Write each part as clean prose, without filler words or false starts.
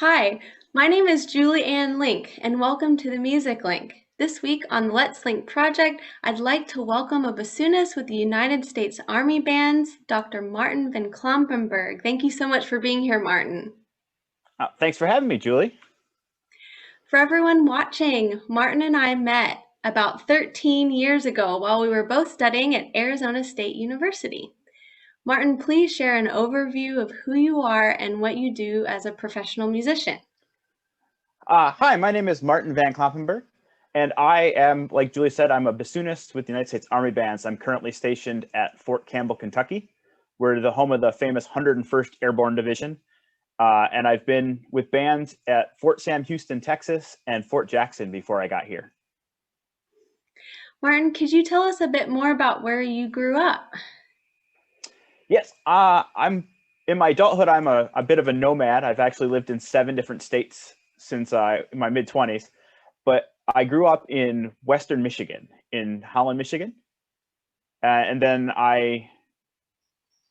Hi, my name is Julie Ann Link, and welcome to the Music Link. This week on the Let's Link project, I'd like to welcome a bassoonist with the United States Army Bands, Dr. Martin van Klompenberg. Thank you so much for being here, Martin. Thanks for having me, Julie. For everyone watching, Martin and I met about 13 years ago while we were both studying at Arizona State University. Martin, please share an overview of who you are and what you do as a professional musician. Hi, my name is Martin van Klompenberg, and I am, like Julie said, I'm a bassoonist with the United States Army Bands. I'm currently stationed at Fort Campbell, Kentucky. We're the home of the famous 101st Airborne Division, and I've been with bands at Fort Sam Houston, Texas, and Fort Jackson before I got here. Martin, could you tell us a bit more about where you grew up? Yes, I'm in my adulthood. I'm a bit of a nomad. I've actually lived in 7 different states since my mid 20s, but I grew up in Western Michigan, in Holland, Michigan, and then I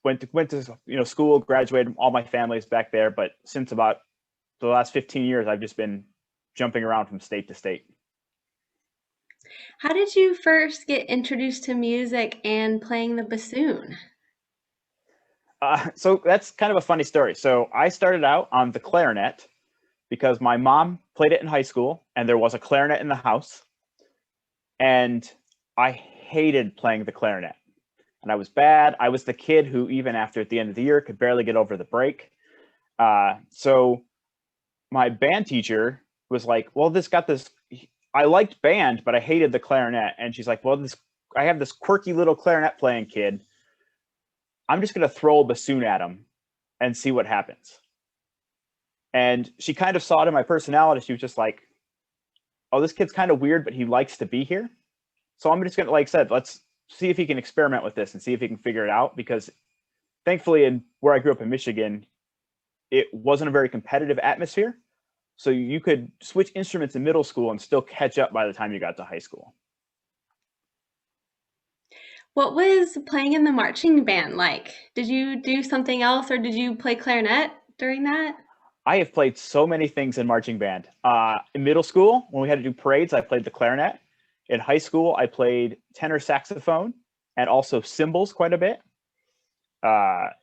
went to school, graduated. All my family's back there, but since about the last 15 years, I've just been jumping around from state to state. How did you first get introduced to music and playing the bassoon? So that's kind of a funny story. So I started out on the clarinet because my mom played it in high school, and there was a clarinet in the house, and I hated playing the clarinet. And I was bad. I was the kid who, even after at the end of the year, could barely get over the break. So my band teacher was like, "Well, this got this. I liked band, but I hated the clarinet." And she's like, "Well, I have this quirky little clarinet playing kid. I'm just going to throw a bassoon at him and see what happens." And she kind of saw it in my personality. She was just like, "Oh, this kid's kind of weird, but he likes to be here. So I'm just going to, like I said, let's see if he can experiment with this and see if he can figure it out." Because thankfully, in where I grew up in Michigan, it wasn't a very competitive atmosphere. So you could switch instruments in middle school and still catch up by the time you got to high school. What was playing in the marching band like? Did you do something else or did you play clarinet during that? I have played so many things in marching band. In middle school, when we had to do parades, I played the clarinet. In high school, I played tenor saxophone and also cymbals quite a bit.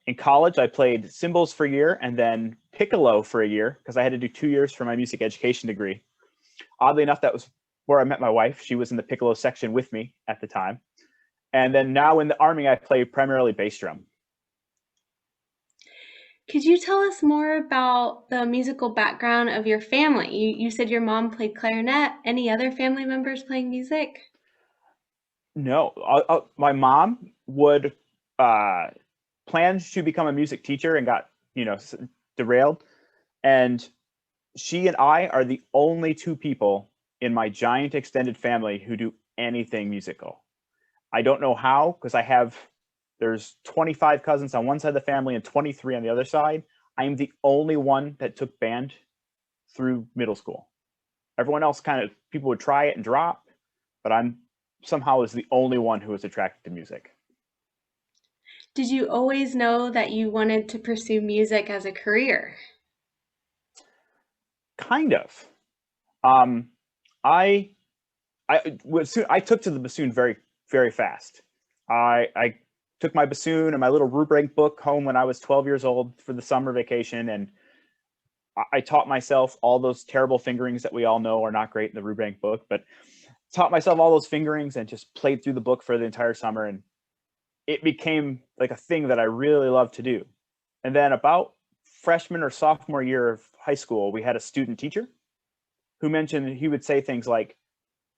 In college, I played cymbals for a year and then piccolo for a year because I had to do 2 years for my music education degree. Oddly enough, that was where I met my wife. She was in the piccolo section with me at the time. And then now in the Army, I play primarily bass drum. Could you tell us more about the musical background of your family? You said your mom played clarinet. Any other family members playing music? No, my mom would uh, plan to become a music teacher and got derailed. And she and I are the only 2 people in my giant extended family who do anything musical. I don't know how, because there's 25 cousins on one side of the family and 23 on the other side. I am the only one that took band through middle school. Everyone else people would try it and drop, but I'm somehow is the only one who was attracted to music. Did you always know that you wanted to pursue music as a career? Kind of. Um, I I took to the bassoon very, very fast. I took my bassoon and my little rubric book home when I was 12 years old for the summer vacation, and I taught myself all those terrible fingerings that we all know are not great in the rubric book, but taught myself all those fingerings and just played through the book for the entire summer, and it became like a thing that I really loved to do. And then about freshman or sophomore year of high school, we had a student teacher who mentioned he would say things like,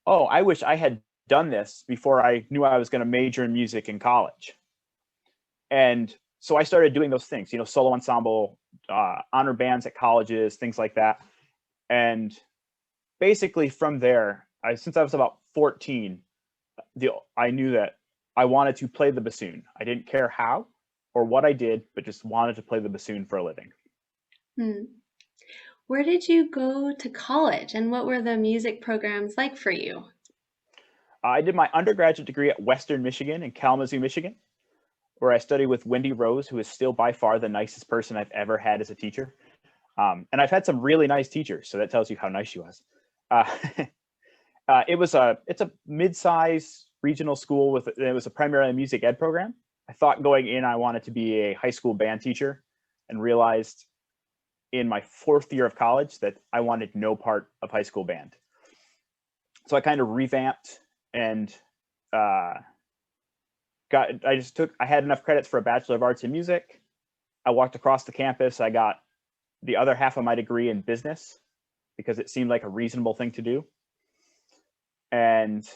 "Oh, I wish I had done this before I knew I was going to major in music in college." And so I started doing those things, solo ensemble, honor bands at colleges, things like that. And basically from there, since I was about 14, I knew that I wanted to play the bassoon. I didn't care how or what I did, but just wanted to play the bassoon for a living. Hmm. Where did you go to college and what were the music programs like for you? I did my undergraduate degree at Western Michigan in Kalamazoo, Michigan, where I studied with Wendy Rose, who is still by far the nicest person I've ever had as a teacher. And I've had some really nice teachers, so that tells you how nice she was. Uh, it's a mid-size regional school it was a primarily music ed program. I thought going in I wanted to be a high school band teacher, and realized in my 4th year of college that I wanted no part of high school band. So I kind of revamped and I had enough credits for a Bachelor of Arts in Music. I walked across the campus. I got the other half of my degree in business because it seemed like a reasonable thing to do. And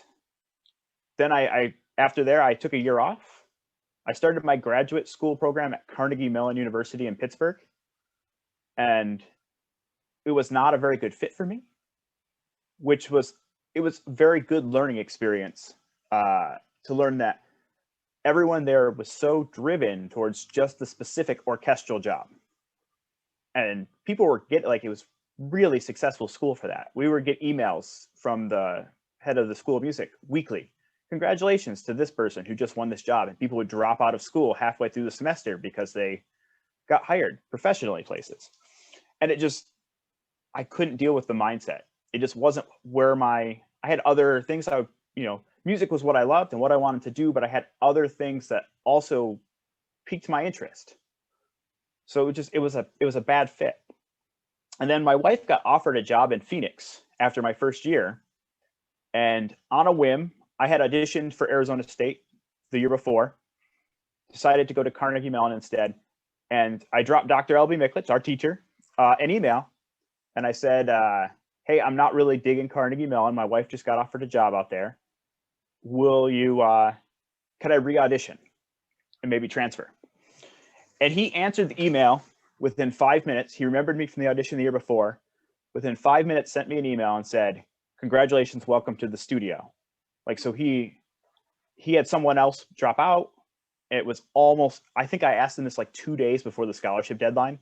then after there, I took a year off. I started my graduate school program at Carnegie Mellon University in Pittsburgh. And it was not a very good fit for me, it was a very good learning experience to learn that everyone there was so driven towards just the specific orchestral job. And people were it was really successful school for that. We would get emails from the head of the School of Music weekly. Congratulations to this person who just won this job. And people would drop out of school halfway through the semester because they got hired professionally places. And I couldn't deal with the mindset. It just wasn't where I had other things music was what I loved and what I wanted to do, but I had other things that also piqued my interest. So it was a bad fit. And then my wife got offered a job in Phoenix after my first year. And on a whim, I had auditioned for Arizona State the year before, decided to go to Carnegie Mellon instead. And I dropped Dr. L.B. Miklich, our teacher, an email. And I said, hey, I'm not really digging Carnegie Mellon. My wife just got offered a job out there. Could I re-audition and maybe transfer? And he answered the email within 5 minutes. He remembered me from the audition the year before. Within 5 minutes, sent me an email and said, congratulations, welcome to the studio. So he had someone else drop out. It was I think I asked him this 2 days before the scholarship deadline,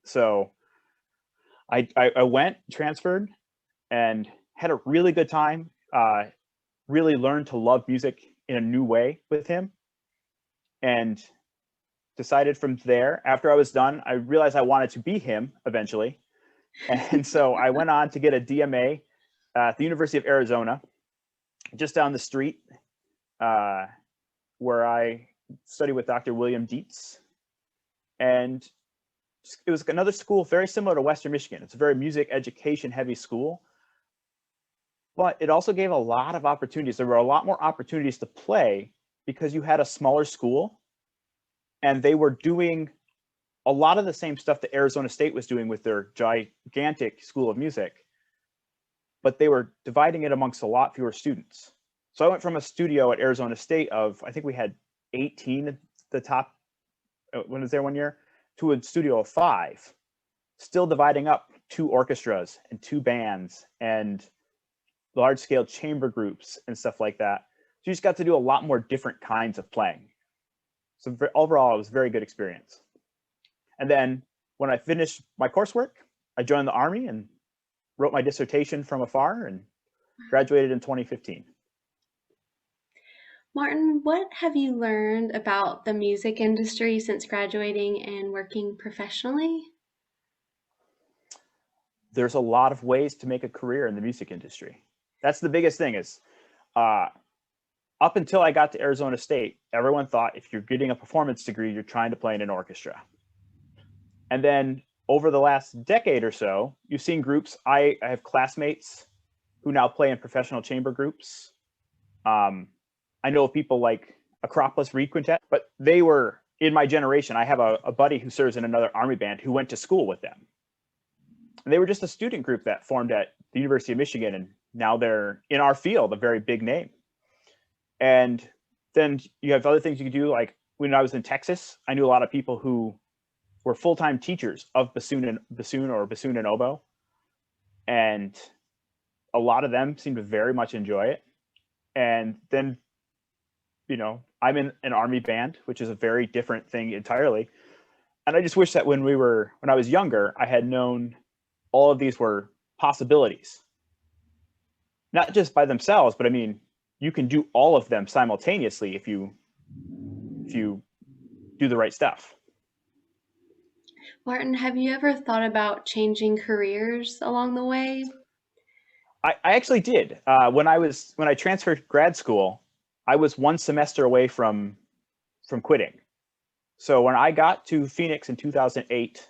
so I went, transferred, and had a really good time. Really learned to love music in a new way with him, and decided from there, after I was done, I realized I wanted to be him eventually. And so I went on to get a DMA at the University of Arizona, just down the street, where I studied with Dr. William Dietz. And it was another school very similar to Western Michigan. It's a very music education heavy school, but it also gave a lot of opportunities. There were a lot more opportunities to play because you had a smaller school, and they were doing a lot of the same stuff that Arizona State was doing with their gigantic School of Music, but they were dividing it amongst a lot fewer students. So I went from a studio at Arizona State of, I think we had 18 at the top when I was there one year, to a studio of 5, still dividing up 2 orchestras and 2 bands and large scale chamber groups and stuff like that. So you just got to do a lot more different kinds of playing. So overall, it was a very good experience. And then when I finished my coursework, I joined the Army and wrote my dissertation from afar and graduated in 2015. Martin, what have you learned about the music industry since graduating and working professionally? There's a lot of ways to make a career in the music industry. That's the biggest thing is, up until I got to Arizona State, everyone thought if you're getting a performance degree, you're trying to play in an orchestra. And then over the last decade or so, you've seen groups. I have classmates who now play in professional chamber groups. I know of people like Acropolis Reed Quintet, but they were in my generation. I have a buddy who serves in another Army band who went to school with them. And they were just a student group that formed at the University of Michigan, and now they're in our field, a very big name. And then you have other things you can do. Like when I was in Texas, I knew a lot of people who were full-time teachers of bassoon and oboe. And a lot of them seem to very much enjoy it. And then, I'm in an Army band, which is a very different thing entirely. And I just wish that when I was younger, I had known all of these were possibilities. Not just by themselves, but you can do all of them simultaneously if you do the right stuff. Martin, have you ever thought about changing careers along the way? I actually did. When I transferred grad school, I was one semester away from quitting. So when I got to Phoenix in 2008,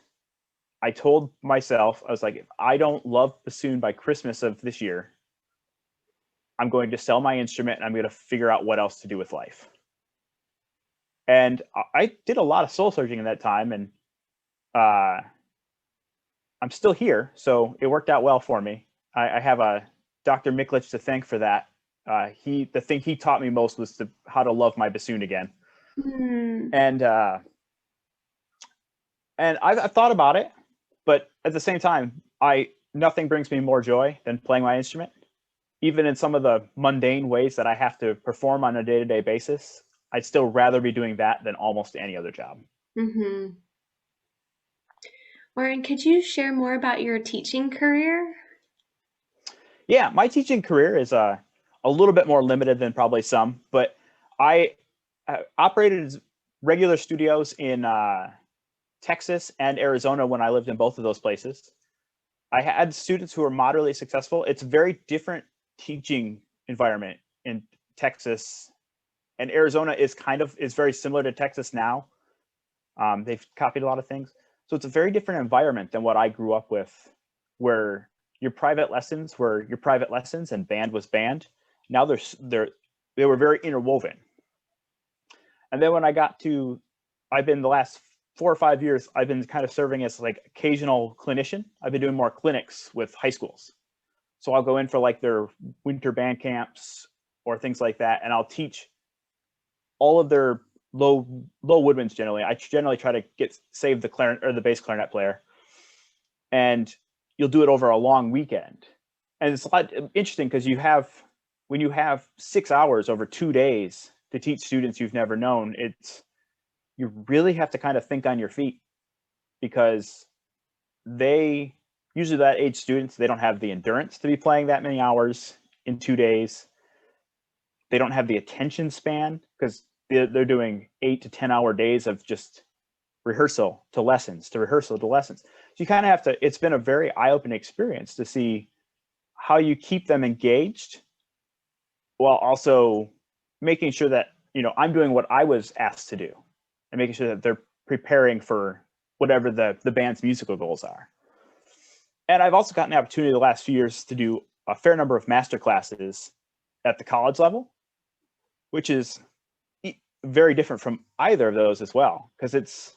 I told myself, I was like, if I don't love bassoon by Christmas of this year, I'm going to sell my instrument and I'm going to figure out what else to do with life. And I did a lot of soul searching in that time, and uh, I'm still here, so it worked out well for me. I have a Dr. Miklich to thank for that. The thing he taught me most was how to love my bassoon again. Hmm. And I've thought about it, but at the same time, nothing brings me more joy than playing my instrument. Even in some of the mundane ways that I have to perform on a day-to-day basis, I'd still rather be doing that than almost any other job. Mm-hmm. Martin, could you share more about your teaching career? Yeah, my teaching career is a little bit more limited than probably some, but I operated regular studios in Texas and Arizona when I lived in both of those places. I had students who were moderately successful. It's a very different teaching environment in Texas, and Arizona is very similar to Texas now. They've copied a lot of things, so it's a very different environment than what I grew up with, where your private lessons were your private lessons and band was band. Now they were very interwoven. And then when I've been the last 4 or 5 years, I've been kind of serving as like occasional clinician. I've been doing more clinics with high schools. So I'll go in for like their winter band camps or things like that, and I'll teach all of their low woodwinds generally. I generally try to save the clarinet or the bass clarinet player, and you'll do it over a long weekend. And it's a lot interesting because when you have 6 hours over 2 days to teach students you've never known, you really have to kind of think on your feet, because they usually that age students, they don't have the endurance to be playing that many hours in 2 days. They don't have the attention span because they're doing 8 to 10 hour days of just rehearsal to lessons to rehearsal to lessons. So you kind of have to, it's been a very eye-opening experience to see how you keep them engaged while also making sure that, I'm doing what I was asked to do and making sure that they're preparing for whatever the band's musical goals are. And I've also gotten the opportunity the last few years to do a fair number of master classes at the college level, which is very different from either of those as well, because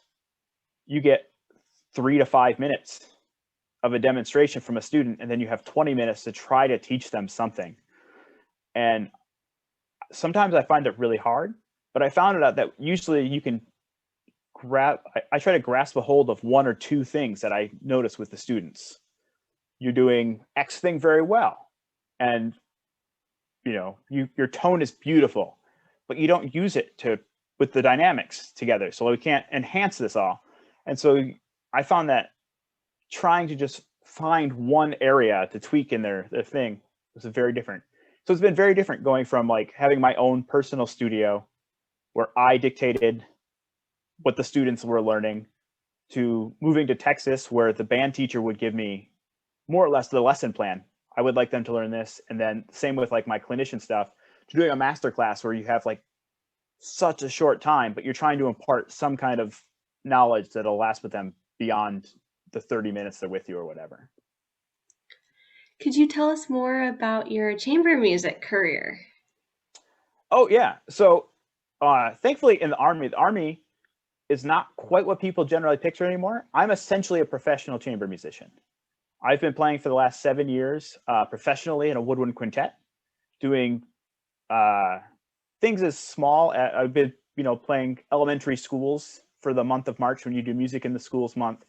you get 3 to 5 minutes of a demonstration from a student, and then you have 20 minutes to try to teach them something. And sometimes I find it really hard, but I found out that usually you can I try to grasp a hold of one or two things that I notice with the students. You're doing X thing very well, and your tone is beautiful, but you don't use it with the dynamics together, so we can't enhance this all. And so I found that trying to just find one area to tweak in their thing was very different. So it's been very different going from like having my own personal studio where I dictated what the students were learning, to moving to Texas where the band teacher would give me more or less the lesson plan. I would like them to learn this. And then same with like my clinician stuff, to doing a master class where you have like such a short time, but you're trying to impart some kind of knowledge that'll last with them beyond the 30 minutes they're with you or whatever. Could you tell us more about your chamber music career? Oh yeah. So thankfully in the Army is not quite what people generally picture anymore. I'm essentially a professional chamber musician. I've been playing for the last 7 years professionally in a woodwind quintet, doing things as small. I've been, playing elementary schools for the month of March when you do music in the schools month.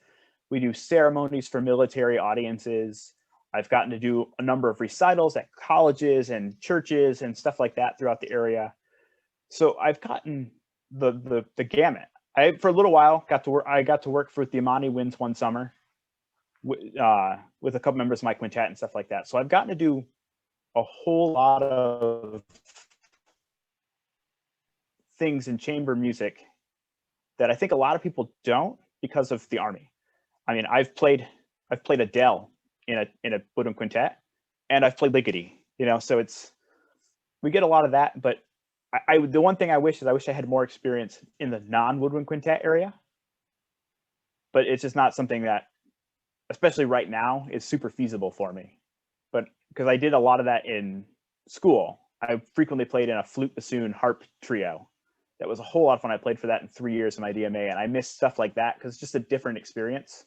We do ceremonies for military audiences. I've gotten to do a number of recitals at colleges and churches and stuff like that throughout the area. So I've gotten the gamut. For a little while I got to work for the Imani Winds one summer with a couple members of my quintet and stuff like that. So I've gotten to do a whole lot of things in chamber music that I think a lot of people don't because of the Army. I mean, I've played Adele in a woodwind quintet, and I've played Ligeti, so we get a lot of that. But the one thing I wish I had more experience in the non-woodwind quintet area, but it's just not something that, especially right now, is super feasible for me. But because I did a lot of that in school, I frequently played in a flute, bassoon, harp trio. That was a whole lot of fun. I played for that in 3 years of my DMA, and I miss stuff like that because it's just a different experience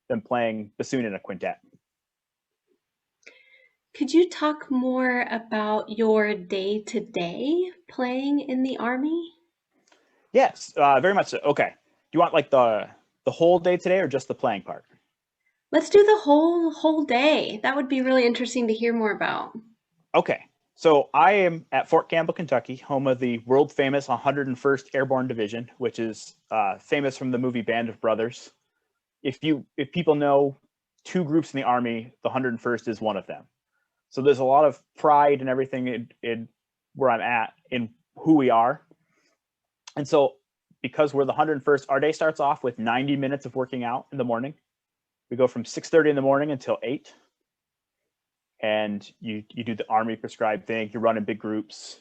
than playing bassoon in a quintet. Could you talk more about your day-to-day playing in the Army? Yes, very much so. Okay. Do you want like the whole day today or just the playing part? Let's do the whole day. That would be really interesting to hear more about. Okay. So I am at Fort Campbell, Kentucky, home of the world famous 101st Airborne Division, which is famous from the movie Band of Brothers. If people know two groups in the Army, the 101st is one of them. So there's a lot of pride and everything in where I'm at, in who we are. And so because we're the 101st, our day starts off with 90 minutes of working out in the morning. We go from 6:30 in the morning until 8. And you do the Army prescribed thing. You run in big groups,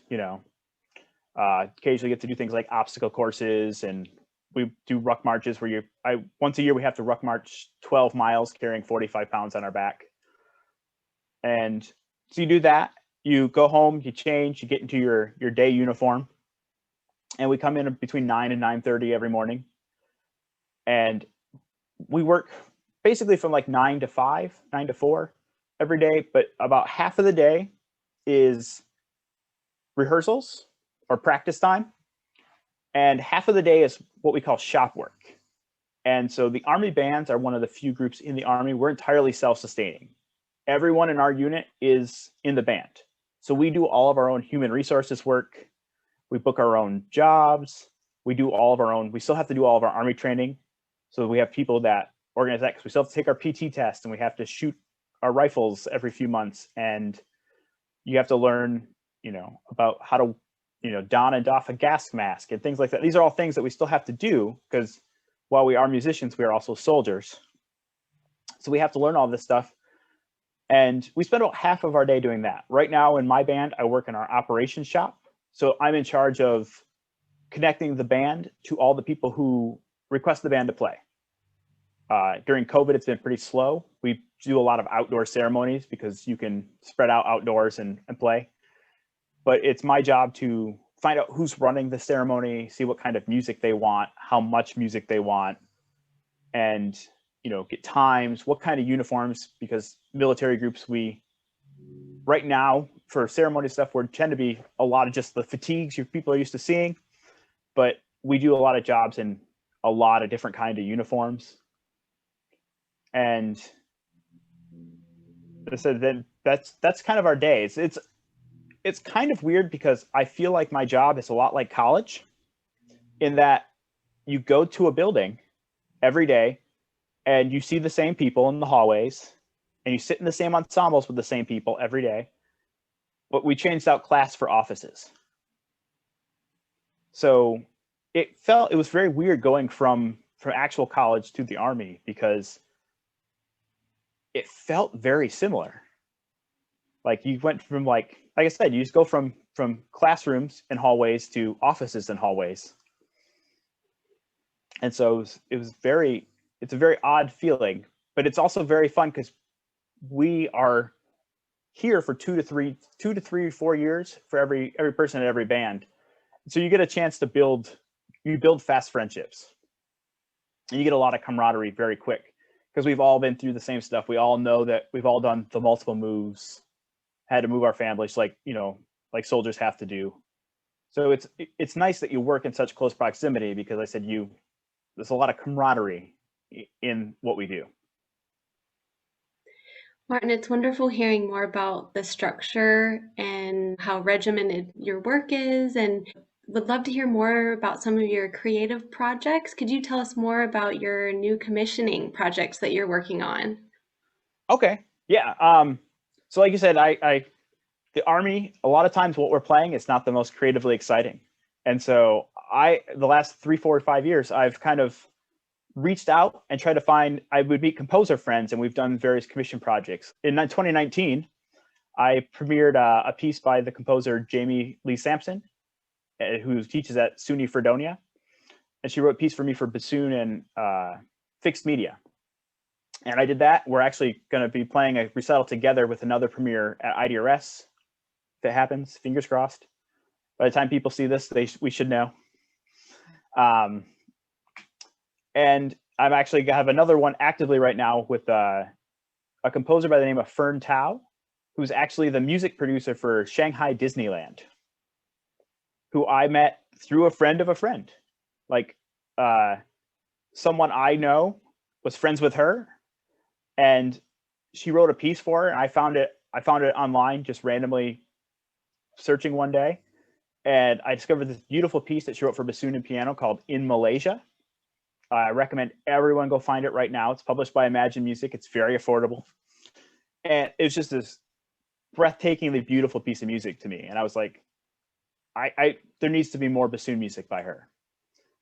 occasionally get to do things like obstacle courses, and we do ruck marches where once a year we have to ruck march 12 miles carrying 45 pounds on our back. And so you do that, you go home, you change, you get into your day uniform, and we come in between 9 and 9:30 every morning. And we work basically from like 9 to 5, 9 to 4 every day, but about half of the day is rehearsals or practice time, and half of the day is what we call shop work. And so the Army bands are one of the few groups in the Army. We're entirely self-sustaining. Everyone in our unit is in the band. So we do all of our own human resources work. We book our own jobs. We do all of our own, we still have to do all of our Army training. So we have people that organize that because we still have to take our PT test, and we have to shoot our rifles every few months. And you have to learn, about how to, don and doff a gas mask and things like that. These are all things that we still have to do because while we are musicians, we are also soldiers. So we have to learn all this stuff. And we spend about half of our day doing that. Right now in my band, I work in our operations shop. So I'm in charge of connecting the band to all the people who request the band to play. During COVID, it's been pretty slow. We do a lot of outdoor ceremonies because you can spread out outdoors and play. But it's my job to find out who's running the ceremony, see what kind of music they want, how much music they want, and get times, what kind of uniforms, because military groups, right now for ceremony stuff, we tend to be a lot of just the fatigues people are used to seeing, but we do a lot of jobs in a lot of different kind of uniforms. And I said then that's kind of our day. It's kind of weird because I feel like my job is a lot like college in that you go to a building every day and you see the same people in the hallways and you sit in the same ensembles with the same people every day, but we changed out class for offices. So it was very weird going from actual college to the Army because it felt very similar. Like you went from like I said, you just go from classrooms and hallways to offices and hallways. And so it's a very odd feeling, but it's also very fun because we are here for 2 to 3 or 4 years for every person in every band. So you get a chance to build fast friendships. And you get a lot of camaraderie very quick because we've all been through the same stuff. We all know that we've all done the multiple moves, had to move our families like soldiers have to do. So it's nice that you work in such close proximity because I said there's a lot of camaraderie in what we do. Martin, it's wonderful hearing more about the structure and how regimented your work is, and would love to hear more about some of your creative projects. Could you tell us more about your new commissioning projects that you're working on? Okay. Yeah. So like you said, the Army, a lot of times what we're playing is not the most creatively exciting. And so the last 3, 4, 5 years, I've kind of reached out and tried to find, I would meet composer friends, and we've done various commission projects. In 2019, I premiered a piece by the composer Jamie Lee Sampson, who teaches at SUNY Fredonia. And she wrote a piece for me for bassoon and fixed media. And I did that. We're actually going to be playing a recital together with another premiere at IDRS. If it happens, fingers crossed. By the time people see this, we should know. And I'm actually going to have another one actively right now with a composer by the name of Fern Tao, who's actually the music producer for Shanghai Disneyland, who I met through a friend of a friend. Like someone I know was friends with her, and she wrote a piece for her, and I found it online just randomly searching one day, and I discovered this beautiful piece that she wrote for bassoon and piano called In Malaysia. I recommend everyone go find it right now. It's published by Imagine Music. It's very affordable, and it's just this breathtakingly beautiful piece of music to me. And I was like, there needs to be more bassoon music by her.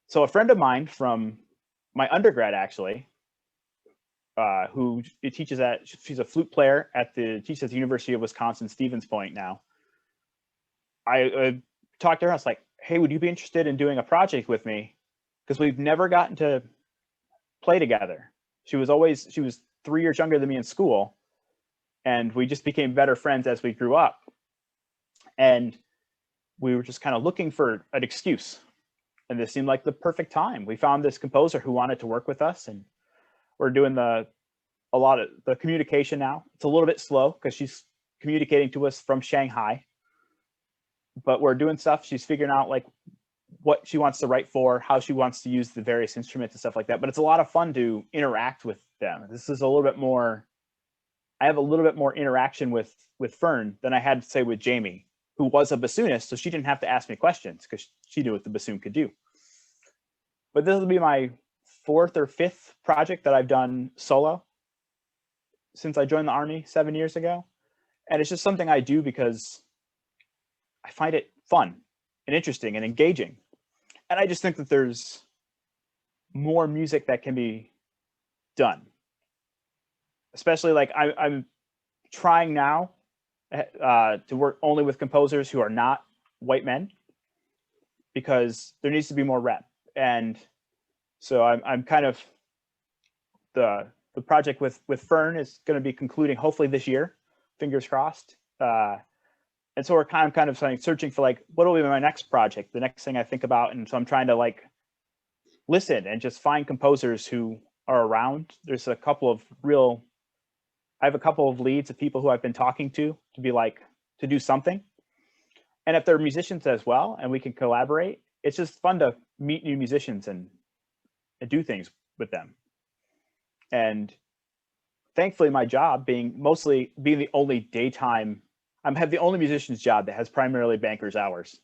So a friend of mine from my undergrad, actually, who teaches she's a flute player teaches at the University of Wisconsin, Stevens Point now. I talked to her. I was like, hey, would you be interested in doing a project with me? Because we've never gotten to play together. She was 3 years younger than me in school, and we just became better friends as we grew up. And we were just kind of looking for an excuse. And this seemed like the perfect time. We found this composer who wanted to work with us, and we're doing a lot of the communication now. It's a little bit slow because she's communicating to us from Shanghai, but we're doing stuff. She's figuring out like what she wants to write for, how she wants to use the various instruments and stuff like that. But it's a lot of fun to interact with them. This is a little bit more, I have a little bit more interaction with Fern than I had, say, with Jamie, who was a bassoonist, so she didn't have to ask me questions because she knew what the bassoon could do. But this will be my 4th or 5th project that I've done solo since I joined the Army 7 years ago. And it's just something I do because I find it fun and interesting and engaging. And I just think that there's more music that can be done. Especially like I'm trying now to work only with composers who are not white men, because there needs to be more rep. And so I'm kind of the project with Fern is going to be concluding hopefully this year, fingers crossed. And so we're kind of searching for like, what will be my next project, the next thing I think about. And so I'm trying to like listen and just find composers who are around. There's a couple of I have a couple of leads of people who I've been talking to be like, to do something. And if they're musicians as well, and we can collaborate, it's just fun to meet new musicians and do things with them. And thankfully my job being the only daytime, I have the only musician's job that has primarily banker's hours.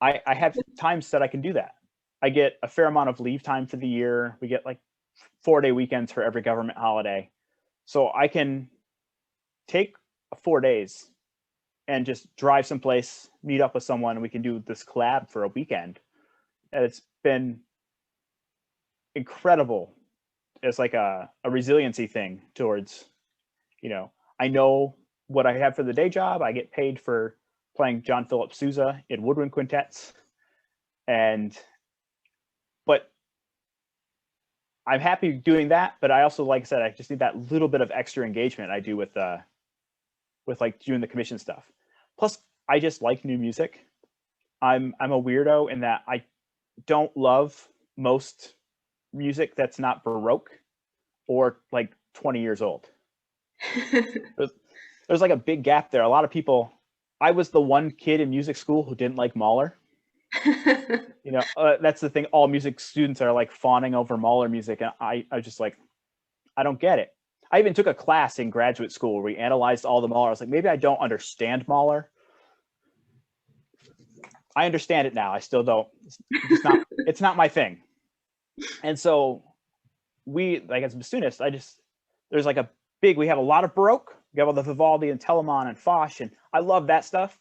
I have times that I can do that. I get a fair amount of leave time for the year. We get like 4-day weekends for every government holiday. So I can take 4 days and just drive someplace, meet up with someone, and we can do this collab for a weekend. And it's been incredible. It's like a resiliency thing towards, I know what I have for the day job. I get paid for playing John Philip Sousa in woodwind quintets. But I'm happy doing that. But I also, like I said, I just need that little bit of extra engagement I do with like doing the commission stuff. Plus, I just like new music. I'm a weirdo in that I don't love most music that's not Baroque or like 20 years old. There's like a big gap there. A lot of people, I was the one kid in music school who didn't like Mahler. That's the thing. All music students are like fawning over Mahler music. And I just like, I don't get it. I even took a class in graduate school where we analyzed all the Mahler. I was like, maybe I don't understand Mahler. I understand it now. I still don't. It's not my thing. And so we, like as bassoonists, there's like we have a lot of Baroque. We have all the Vivaldi and Telemann and Foch, and I love that stuff.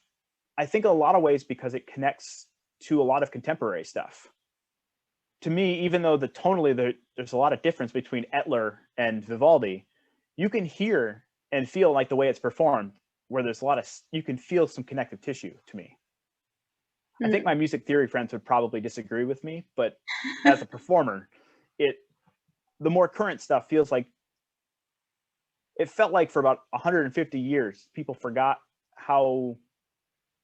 I think in a lot of ways because it connects to a lot of contemporary stuff to me, even though tonally there's a lot of difference between Etler and Vivaldi, you can hear and feel like the way it's performed, where there's you can feel some connective tissue to me. I think my music theory friends would probably disagree with me, but as a performer, the more current stuff feels like, it felt like for about 150 years, people forgot how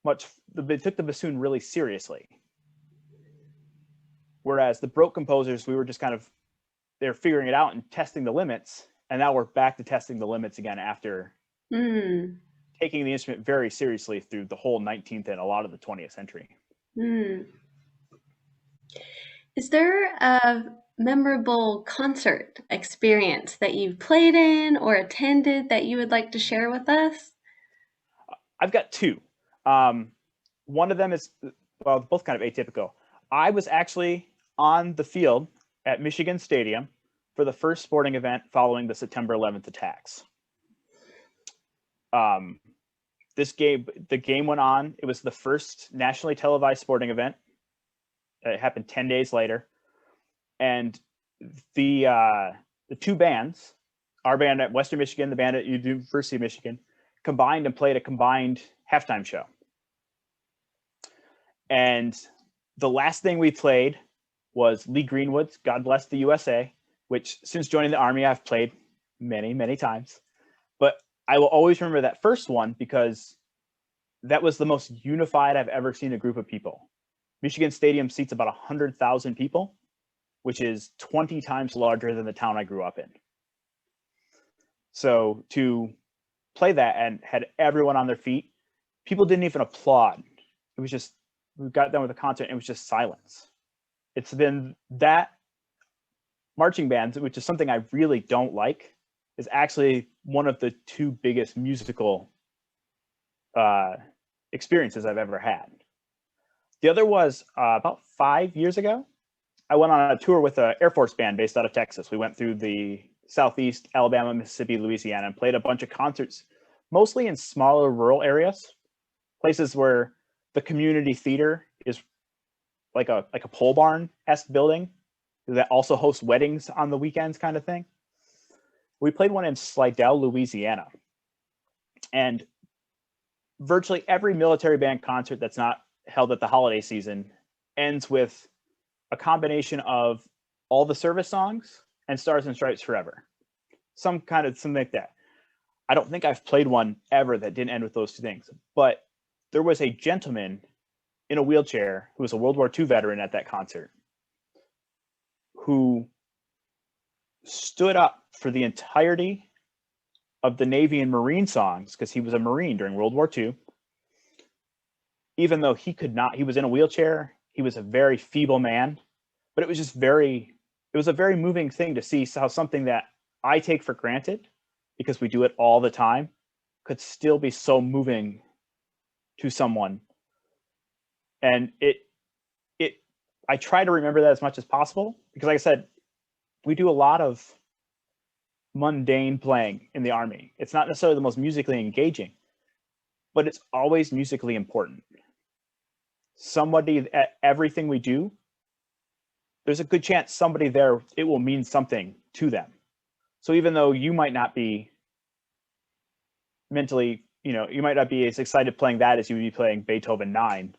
much they took the bassoon really seriously. Whereas the Baroque composers, we were just they're figuring it out and testing the limits. And now we're back to testing the limits again after taking the instrument very seriously through the whole 19th and a lot of the 20th century. Is there a memorable concert experience that you've played in or attended that you would like to share with us? I've got two. One of them is, well, both kind of atypical. I was actually on the field at Michigan Stadium for the first sporting event following the September 11th attacks. The game went on. It was the first nationally televised sporting event. It happened 10 days later. And the two bands, our band at Western Michigan, the band at University of Michigan, combined and played a combined halftime show. And the last thing we played was Lee Greenwood's God Bless the USA, which since joining the Army, I've played many, many times. But I will always remember that first one because that was the most unified I've ever seen a group of people. Michigan Stadium seats about 100,000 people, which is 20 times larger than the town I grew up in. So to play that and had everyone on their feet, people didn't even applaud. It was just, we got done with the concert and it was just silence. It's been that marching bands, which is something I really don't like, is actually one of the two biggest musical experiences I've ever had. The other was about 5 years ago. I went on a tour with an Air Force band based out of Texas. We went through the Southeast, Alabama, Mississippi, Louisiana, and played a bunch of concerts, mostly in smaller rural areas, places where the community theater is like a pole barn-esque building that also hosts weddings on the weekends kind of thing. We played one in Slidell, Louisiana. And virtually every military band concert that's not held at the holiday season ends with a combination of all the service songs and Stars and Stripes Forever. Something like that. I don't think I've played one ever that didn't end with those two things. But there was a gentleman in a wheelchair who was a World War II veteran at that concert who stood up for the entirety of the Navy and Marine songs because he was a Marine during World War II. Even though he could not, he was in a wheelchair, he was a very feeble man, but it was just it was a very moving thing to see how something that I take for granted because we do it all the time could still be so moving to someone. And I try to remember that as much as possible because, like I said, we do a lot of mundane playing in the Army. It's not necessarily the most musically engaging, but it's always musically important. Somebody at everything we do, there's a good chance somebody there, it will mean something to them. So even though you might not be mentally, you might not be as excited playing that as you would be playing Beethoven 9,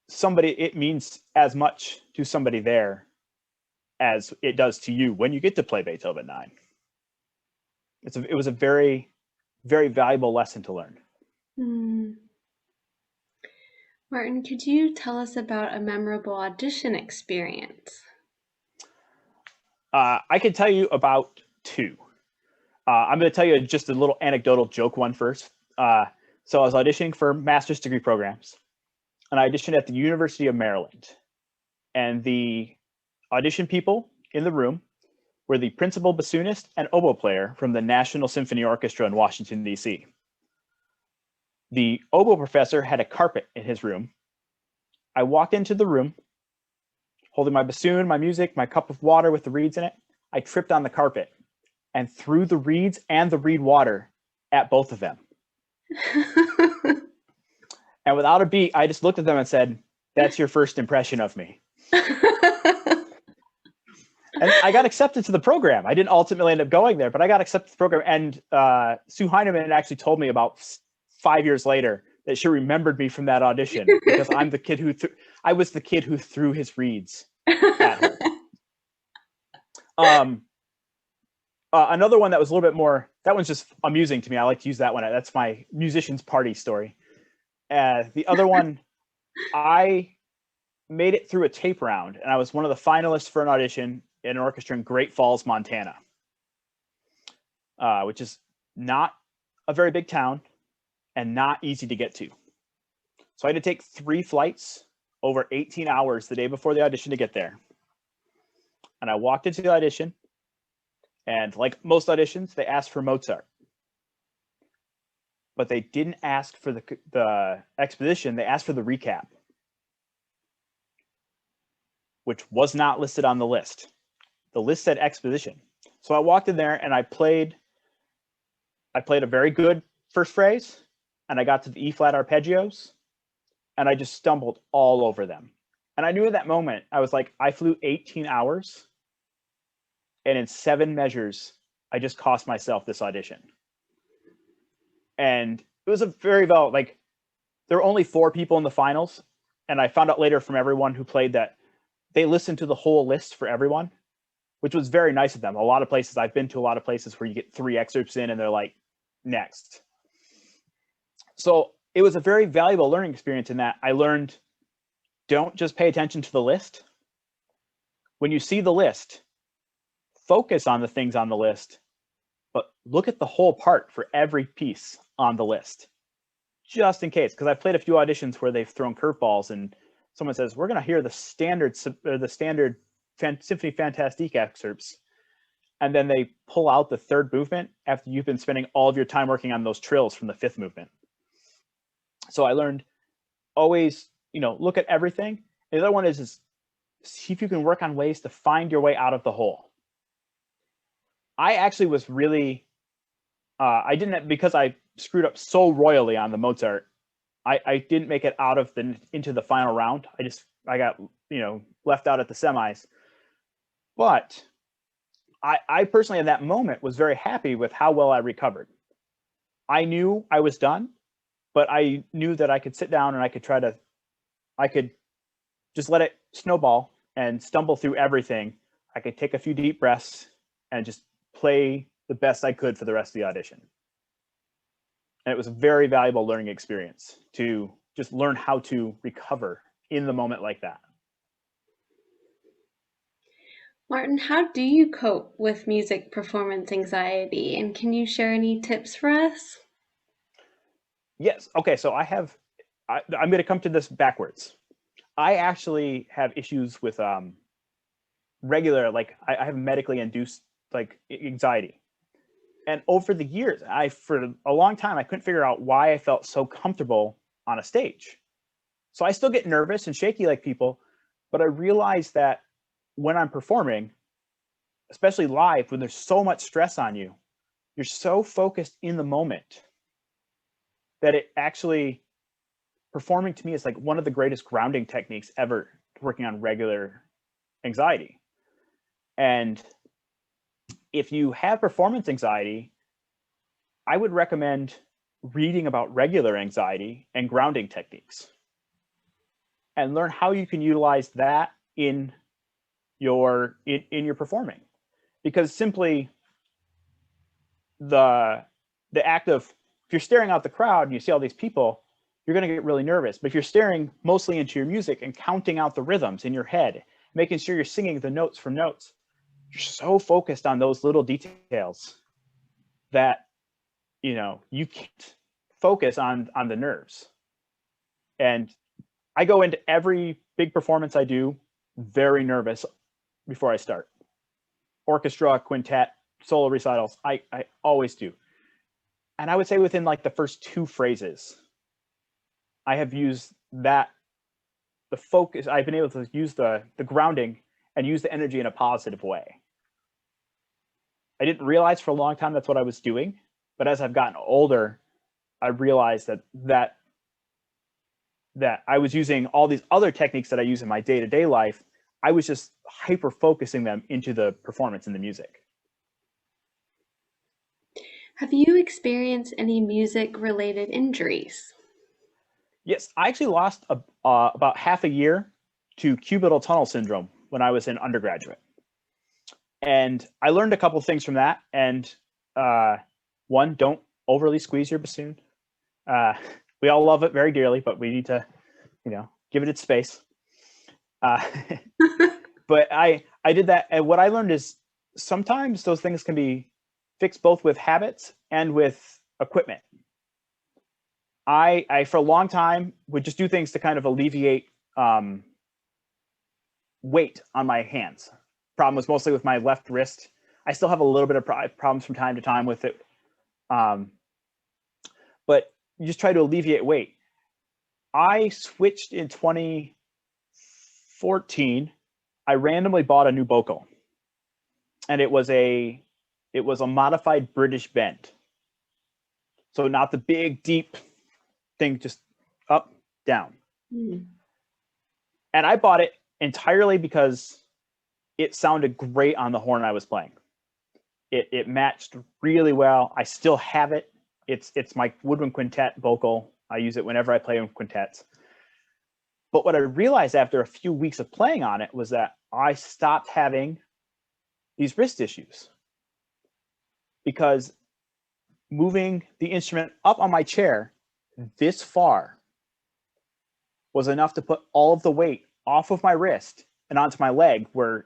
it means as much to somebody there as it does to you when you get to play Beethoven 9. It was a very, very valuable lesson to learn. Martin, could you tell us about a memorable audition experience? I can tell you about two. I'm going to tell you just a little anecdotal joke one first. So I was auditioning for master's degree programs, and I auditioned at the University of Maryland. And the audition people in the room were the principal bassoonist and oboe player from the National Symphony Orchestra in Washington, D.C. The oboe professor had a carpet in his room. I walked into the room holding my bassoon, my music, my cup of water with the reeds in it. I tripped on the carpet and threw the reeds and the reed water at both of them. And without a beat, I just looked at them and said, "That's your first impression of me." And I got accepted to the program. I didn't ultimately end up going there, but I got accepted to the program. And Sue Heineman actually told me about 5 years later that she remembered me from that audition because I'm the kid I was the kid who threw his reeds at her. Another one that was a little bit more, that one's just amusing to me. I like to use that one. That's my musician's party story. The other one, I made it through a tape round, and I was one of the finalists for an audition in an orchestra in Great Falls, Montana, which is not a very big town and not easy to get to. So I had to take 3 flights over 18 hours the day before the audition to get there. And I walked into the audition, and like most auditions, they asked for Mozart. But they didn't ask for the exposition, they asked for the recap, which was not listed on the list. The list said exposition. So I walked in there and I played a very good first phrase, and I got to the E-flat arpeggios, and I just stumbled all over them. And I knew at that moment, I was like, I flew 18 hours, and in 7 measures, I just cost myself this audition. And it was a very well, like, there were only 4 people in the finals, and I found out later from everyone who played that they listened to the whole list for everyone, which was very nice of them. A lot of places, I've been to a lot of places where you get 3 excerpts in and they're like, next. So it was a very valuable learning experience in that I learned, don't just pay attention to the list. When you see the list, focus on the things on the list, but look at the whole part for every piece on the list, just in case. Because I've played a few auditions where they've thrown curveballs and someone says, we're going to hear the standard Symphony Fantastique excerpts, and then they pull out the 3rd movement after you've been spending all of your time working on those trills from the 5th movement. So I learned always, look at everything. And the other one is see if you can work on ways to find your way out of the hole. I actually was really, I didn't, because I screwed up so royally on the Mozart, I didn't make it out of into the final round. I got, left out at the semis. But I personally at that moment was very happy with how well I recovered. I knew I was done, but I knew that I could sit down and I could just let it snowball and stumble through everything. I could take a few deep breaths and just play the best I could for the rest of the audition. And it was a very valuable learning experience to just learn how to recover in the moment like that. Martin, how do you cope with music performance anxiety? And can you share any tips for us? Yes. Okay. So I'm going to come to this backwards. I actually have issues with regular, like I have medically induced like anxiety. And over the years, for a long time, I couldn't figure out why I felt so comfortable on a stage. So I still get nervous and shaky like people, but I realized that when I'm performing, especially live, when there's so much stress on you, you're so focused in the moment that it actually, performing to me is like one of the greatest grounding techniques ever, working on regular anxiety. And if you have performance anxiety, I would recommend reading about regular anxiety and grounding techniques and learn how you can utilize that in your performing. Because simply the act of, if you're staring out the crowd and you see all these people, you're going to get really nervous. But if you're staring mostly into your music and counting out the rhythms in your head, making sure you're singing the notes from notes, you're so focused on those little details that you can't focus on the nerves. And I go into every big performance I do very nervous before I start. Orchestra, quintet, solo recitals, I always do. And I would say within like the first 2 phrases, I have used the focus, I've been able to use the grounding and use the energy in a positive way. I didn't realize for a long time that's what I was doing, but as I've gotten older, I realized that I was using all these other techniques that I use in my day-to-day life I was just hyper focusing them into the performance and the music. Have you experienced any music-related injuries? Yes, I actually lost about half a year to cubital tunnel syndrome when I was an undergraduate. And I learned a couple of things from that. And one, don't overly squeeze your bassoon. We all love it very dearly, but we need to, give it its space. But I did that. And what I learned is sometimes those things can be fixed both with habits and with equipment. I for a long time would just do things to kind of alleviate weight on my hands. Problem was mostly with my left wrist. I still have a little bit of problems from time to time with it. But you just try to alleviate weight. I switched in 2014. I randomly bought a new bocal, and it was a modified British bend. So not the big, deep thing, just up, down. And I bought it entirely because it sounded great on the horn I was playing. It matched really well. I still have it. It's my woodwind quintet vocal. I use it whenever I play in quintets. But what I realized after a few weeks of playing on it was that I stopped having these wrist issues, because moving the instrument up on my chair this far was enough to put all of the weight off of my wrist and onto my leg where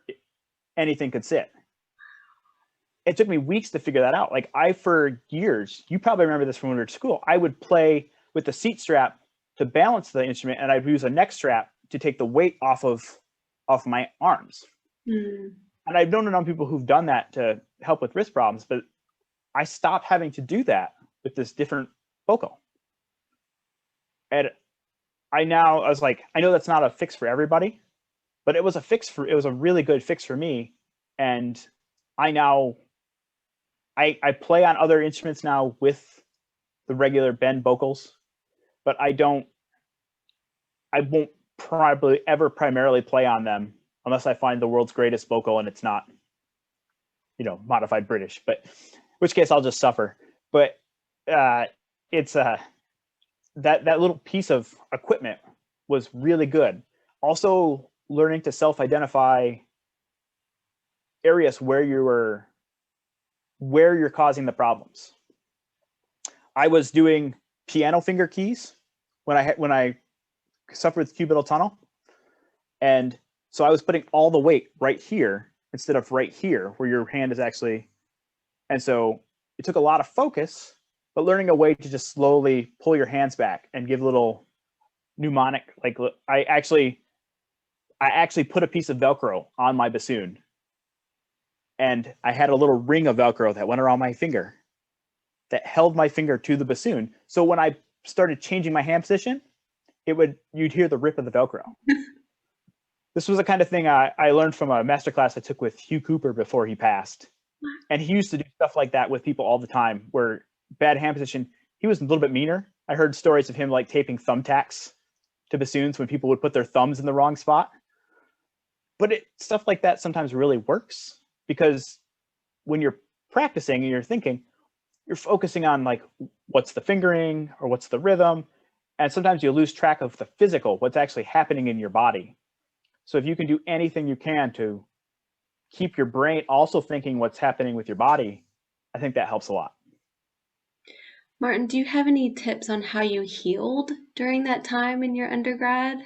anything could sit. It took me weeks to figure that out. Like, for years, you probably remember this from when we were at school, I would play with the seat strap to balance the instrument, and I'd use a neck strap to take the weight off of my arms. And I've known enough people who've done that to help with wrist problems, but I stopped having to do that with this different vocal. And I was like, I know that's not a fix for everybody, but it was a really good fix for me. And I play on other instruments now with the regular bend vocals, but I won't probably ever primarily play on them unless I find the world's greatest vocal and it's not, modified British, but in which case I'll just suffer. But it's that little piece of equipment was really good. Also, learning to self-identify areas where you're causing the problems. I was doing piano finger keys when I suffered with cubital tunnel, and so I was putting all the weight right here instead of right here where your hand is actually. And so it took a lot of focus, but learning a way to just slowly pull your hands back and give little mnemonic, like I actually put a piece of Velcro on my bassoon, and I had a little ring of Velcro that went around my finger that held my finger to the bassoon. So when I started changing my hand position, you'd hear the rip of the Velcro. This was the kind of thing I learned from a masterclass I took with Hugh Cooper before he passed. And he used to do stuff like that with people all the time, where bad hand position, he was a little bit meaner. I heard stories of him like taping thumbtacks to bassoons when people would put their thumbs in the wrong spot. But stuff like that sometimes really works, because when you're practicing and you're thinking, you're focusing on like, what's the fingering or what's the rhythm? And sometimes you lose track of the physical, what's actually happening in your body. So if you can do anything you can to keep your brain also thinking what's happening with your body, I think that helps a lot. Martin, do you have any tips on how you healed during that time in your undergrad?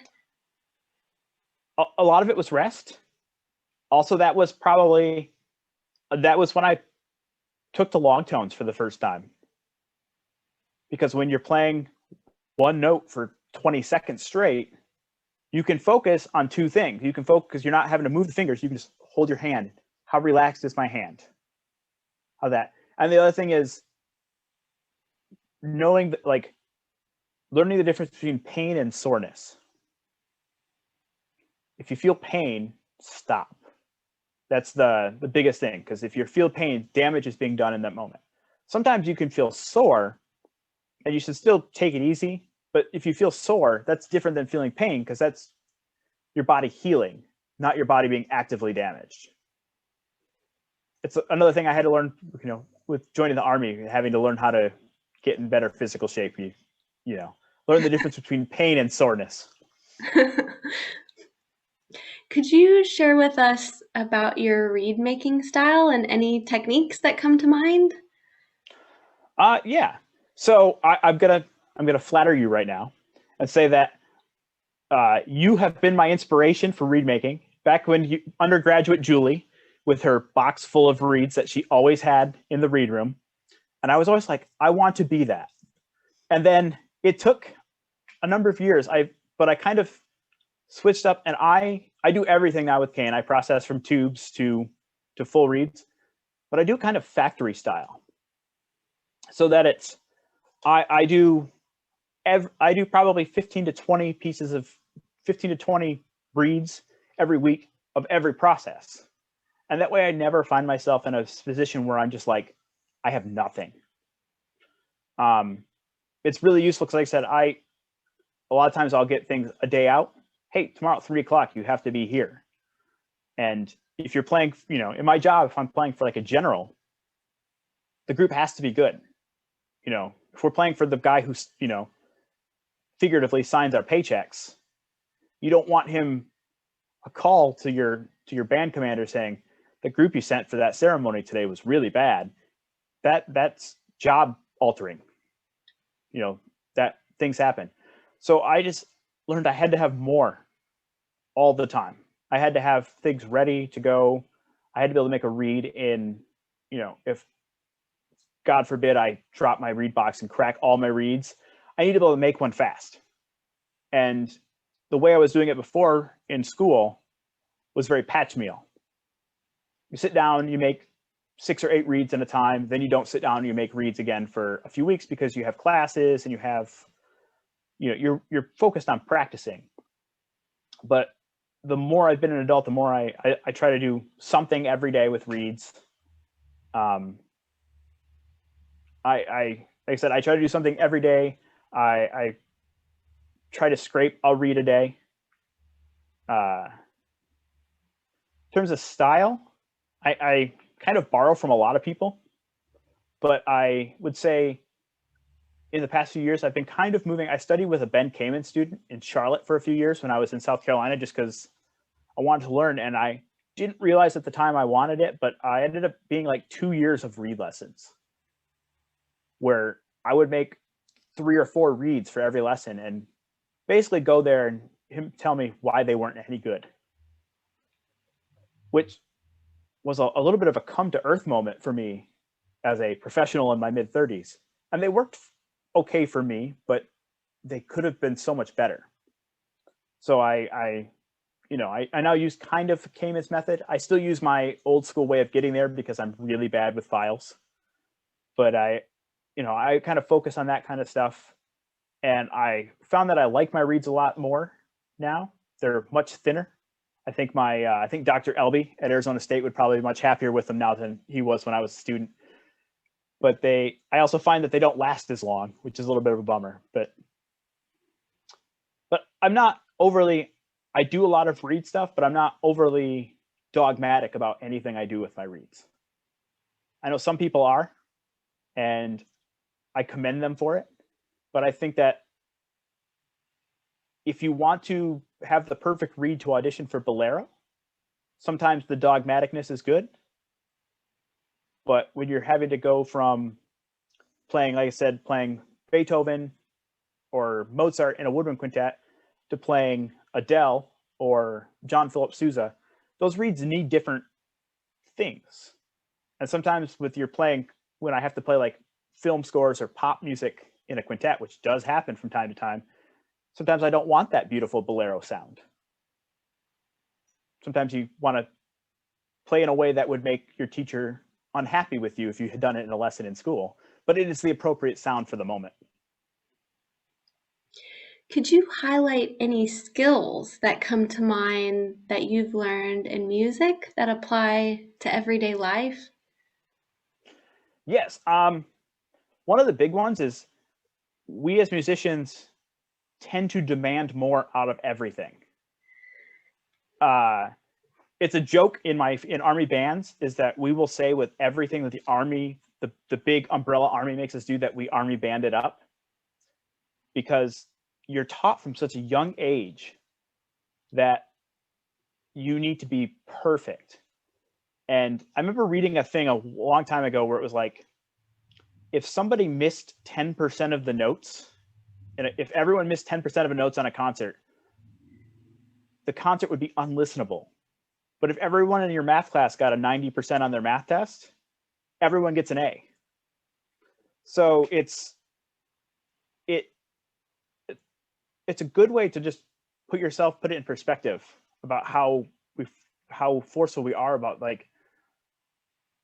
A lot of it was rest. Also, that was when I took the long tones for the first time. Because when you're playing one note for 20 seconds straight, you can focus on two things. You can focus because you're not having to move the fingers. You can just hold your hand. How relaxed is my hand? How that? And the other thing is knowing that, like, learning the difference between pain and soreness. If you feel pain, stop. That's the biggest thing, because if you feel pain, damage is being done in that moment. Sometimes you can feel sore, and you should still take it easy. But if you feel sore, that's different than feeling pain, because that's your body healing. not your body being actively damaged. It's another thing I had to learn, with joining the Army, having to learn how to get in better physical shape. Learn the difference between pain and soreness. Could you share with us about your reed making style and any techniques that come to mind? Yeah. So I'm gonna flatter you right now and say that you have been my inspiration for reed making. Back when undergraduate Julie, with her box full of reeds that she always had in the reed room, and I was always like, I want to be that. And then it took a number of years. But I kind of switched up, and I do everything now with cane. I process from tubes to full reeds, but I do kind of factory style, so that it's I do probably 15 to 20 reeds every week of every process. And that way I never find myself in a position where I'm just like, I have nothing. It's really useful because, like I said, a lot of times I'll get things a day out. Hey, tomorrow at 3:00, you have to be here. And if you're playing, in my job, if I'm playing for like a general, the group has to be good. If we're playing for the guy who's, figuratively signs our paychecks, you don't want him a call to your band commander saying, the group you sent for that ceremony today was really bad. That's job altering. That things happen. So I just learned I had to have more all the time. I had to have things ready to go. I had to be able to make a reed in, if God forbid I drop my reed box and crack all my reeds, I need to be able to make one fast. And the way I was doing it before in school was very patch meal. You sit down, you make 6 or 8 reeds at a time, then you don't sit down and you make reeds again for a few weeks because you have classes and you have, you're focused on practicing. But the more I've been an adult, the more I try to do something every day with reeds. Like I said, I try to do something every day. I try to scrape a reed a day. In terms of style, I kind of borrow from a lot of people, but I would say in the past few years, I've been kind of moving. I studied with a Ben Kamen student in Charlotte for a few years when I was in South Carolina, just because I wanted to learn. And I didn't realize at the time I wanted it, but I ended up being like 2 years of reed lessons where I would make 3 or 4 reeds for every lesson and basically go there and him tell me why they weren't any good, which was a little bit of a come to earth moment for me as a professional in my mid 30s. And they worked okay for me, but they could have been so much better. So I now use kind of Kamen's method. I still use my old school way of getting there because I'm really bad with files. But I kind of focus on that kind of stuff. And I found that I like my reeds a lot more now. They're much thinner. I think I think Dr. Elby at Arizona State would probably be much happier with them now than he was when I was a student. But I also find that they don't last as long, which is a little bit of a bummer. But I'm not overly, I do a lot of reed stuff, but I'm not overly dogmatic about anything I do with my reeds. I know some people are, and I commend them for it. But I think that if you want to have the perfect reed to audition for Bolero, sometimes the dogmaticness is good. But when you're having to go from playing, like I said, playing Beethoven or Mozart in a woodwind quintet to playing Adele or John Philip Sousa, those reeds need different things. And sometimes when I have to play like film scores or pop music in a quintet, which does happen from time to time, sometimes I don't want that beautiful Bolero sound. Sometimes you want to play in a way that would make your teacher unhappy with you if you had done it in a lesson in school, but it is the appropriate sound for the moment. Could you highlight any skills that come to mind that you've learned in music that apply to everyday life? Yes. One of the big ones is we as musicians tend to demand more out of everything. it's a joke in Army bands is that we will say with everything that the Army, the big umbrella Army makes us do, that we Army band it up, because you're taught from such a young age that you need to be perfect. And I remember reading a thing a long time ago where it was like, if somebody missed 10% of the notes, and if everyone missed 10% of the notes on a concert, the concert would be unlistenable. But if everyone in your math class got a 90% on their math test, everyone gets an A. So it's a good way to just put it in perspective about how forceful we are about, like,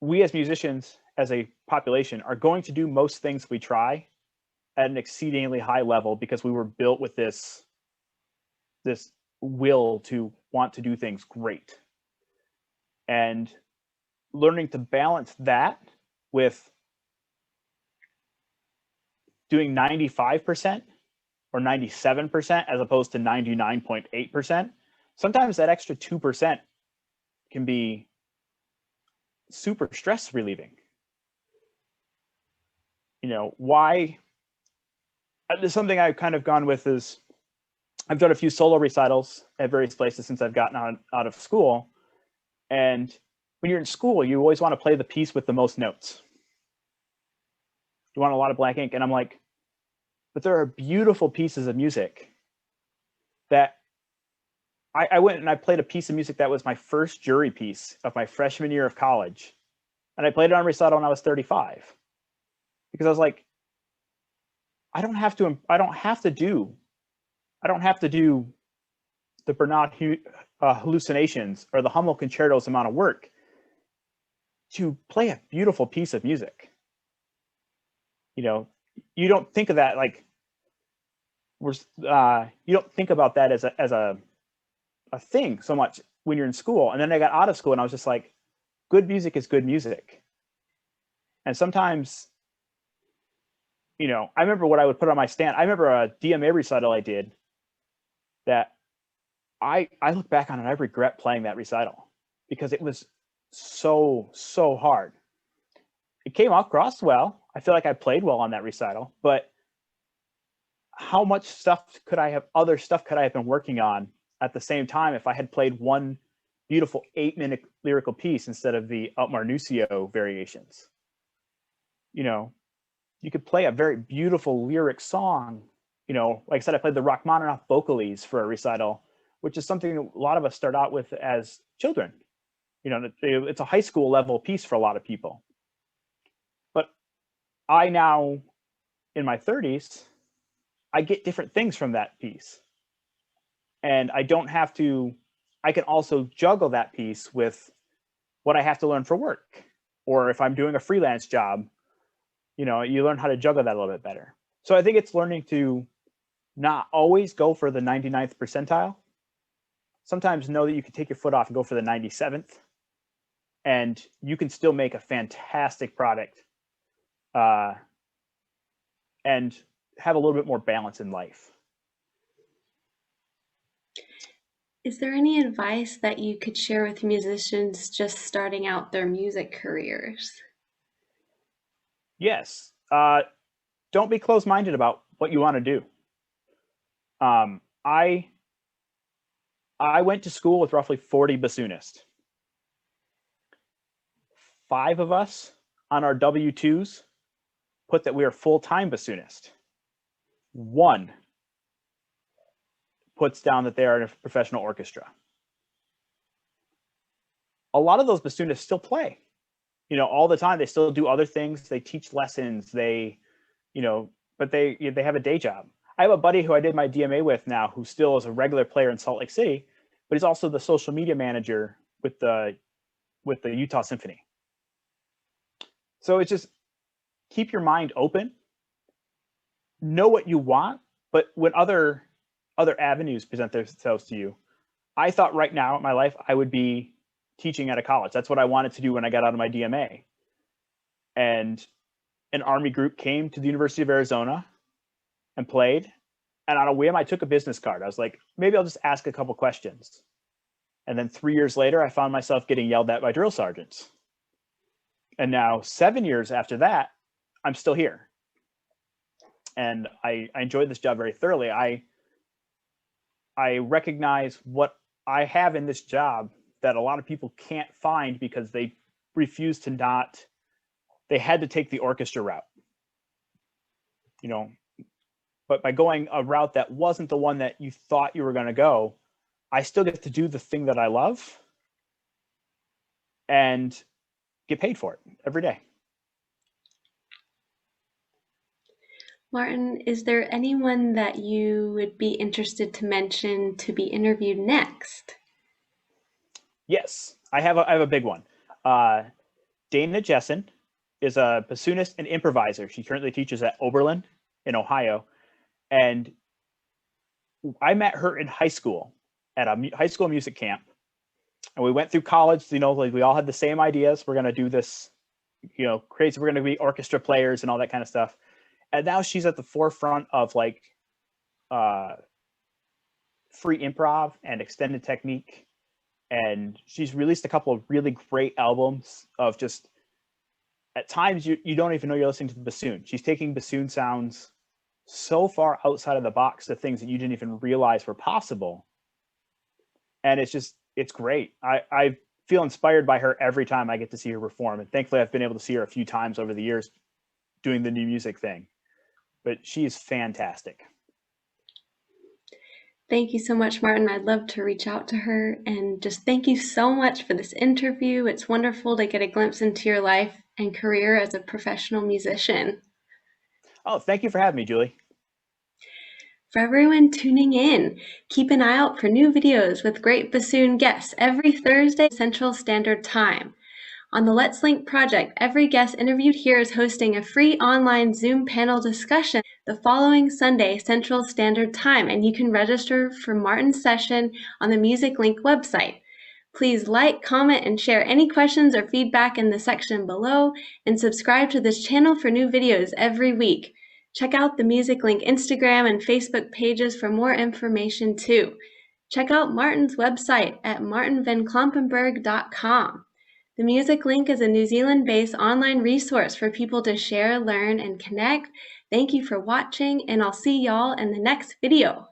we as musicians, as a population, are going to do most things we try at an exceedingly high level because we were built with this will to want to do things great. And learning to balance that with doing 95% or 97% as opposed to 99.8%, sometimes that extra 2% can be super stress relieving. You know, why? There's something I've kind of gone with is I've done a few solo recitals at various places since I've gotten out of school. And when you're in school, you always want to play the piece with the most notes. You want a lot of blank ink. And I'm like, but there are beautiful pieces of music that I went and I played a piece of music that was my first jury piece of my freshman year of college. And I played it on recital when I was 35. Because I was like, I don't have to do the Bernard hallucinations or the Hummel concertos amount of work to play a beautiful piece of music. You know, you don't think of that like you don't think about that as a thing so much when you're in school. And then I got out of school and I was just like, good music is good music. And sometimes, you know, I remember what I would put on my stand. I remember a DMA recital I did that I look back on and I regret playing that recital because it was so hard. It came across well. I feel like I played well on that recital, but how much other stuff could I have been working on at the same time if I had played one beautiful 8-minute lyrical piece instead of the Altmar Nucio variations? You know, you could play a very beautiful lyric song. You know, like I said, I played the Rachmaninoff vocalese for a recital, which is something a lot of us start out with as children. You know, it's a high school level piece for a lot of people. But I now, in my 30s, I get different things from that piece. And I can also juggle that piece with what I have to learn for work. Or if I'm doing a freelance job, you know, you learn how to juggle that a little bit better. So I think it's learning to not always go for the 99th percentile. Sometimes know that you can take your foot off and go for the 97th. And you can still make a fantastic product and have a little bit more balance in life. Is there any advice that you could share with musicians just starting out their music careers? Yes. Don't be closed-minded about what you want to do. I went to school with roughly 40 bassoonists. 5 of us on our W-2s put that we are full-time bassoonist. 1 puts down that they are in a professional orchestra. A lot of those bassoonists still play, you know, all the time. They still do other things. They teach lessons. They, you know, but they have a day job. I have a buddy who I did my DMA with now, who still is a regular player in Salt Lake City, but he's also the social media manager with the Utah Symphony. So it's just keep your mind open, know what you want, but when other avenues present themselves to you, I thought right now in my life I would be teaching at a college. That's what I wanted to do when I got out of my DMA. And an Army group came to the University of Arizona and played. And on a whim, I took a business card. I was like, maybe I'll just ask a couple questions. And then 3 years later, I found myself getting yelled at by drill sergeants. And now 7 years after that, I'm still here. And I enjoyed this job very thoroughly. I recognize what I have in this job that a lot of people can't find because they refuse to not, they had to take the orchestra route, you know, but by going a route that wasn't the one that you thought you were going to go, I still get to do the thing that I love and get paid for it every day. Martin, is there anyone that you would be interested to mention to be interviewed next? Yes, I have a big one. Dana Jessen is a bassoonist and improviser. She currently teaches at Oberlin in Ohio. And I met her in high school at a high school music camp. And we went through college, like we all had the same ideas. We're going to do this, crazy. We're going to be orchestra players and all that kind of stuff. And now she's at the forefront of like free improv and extended technique. And she's released a couple of really great albums of just, at times you don't even know you're listening to the bassoon. She's taking bassoon sounds so far outside of the box to things that you didn't even realize were possible. And it's great. I feel inspired by her every time I get to see her perform. And thankfully I've been able to see her a few times over the years doing the new music thing, but she is fantastic. Thank you so much, Martin. I'd love to reach out to her, and just thank you so much for this interview. It's wonderful to get a glimpse into your life and career as a professional musician. Oh, thank you for having me, Julie. For everyone tuning in, keep an eye out for new videos with great bassoon guests every Thursday Central Standard Time. On the Let's Link project, every guest interviewed here is hosting a free online Zoom panel discussion the following Sunday Central Standard Time, and you can register for Martin's session on the Music Link website. Please like, comment, and share any questions or feedback in the section below, and subscribe to this channel for new videos every week. Check out the Music Link Instagram and Facebook pages for more information too. Check out Martin's website at martinvanklompenberg.com. The Music Link is a New Zealand-based online resource for people to share, learn, and connect. Thank you for watching, and I'll see y'all in the next video.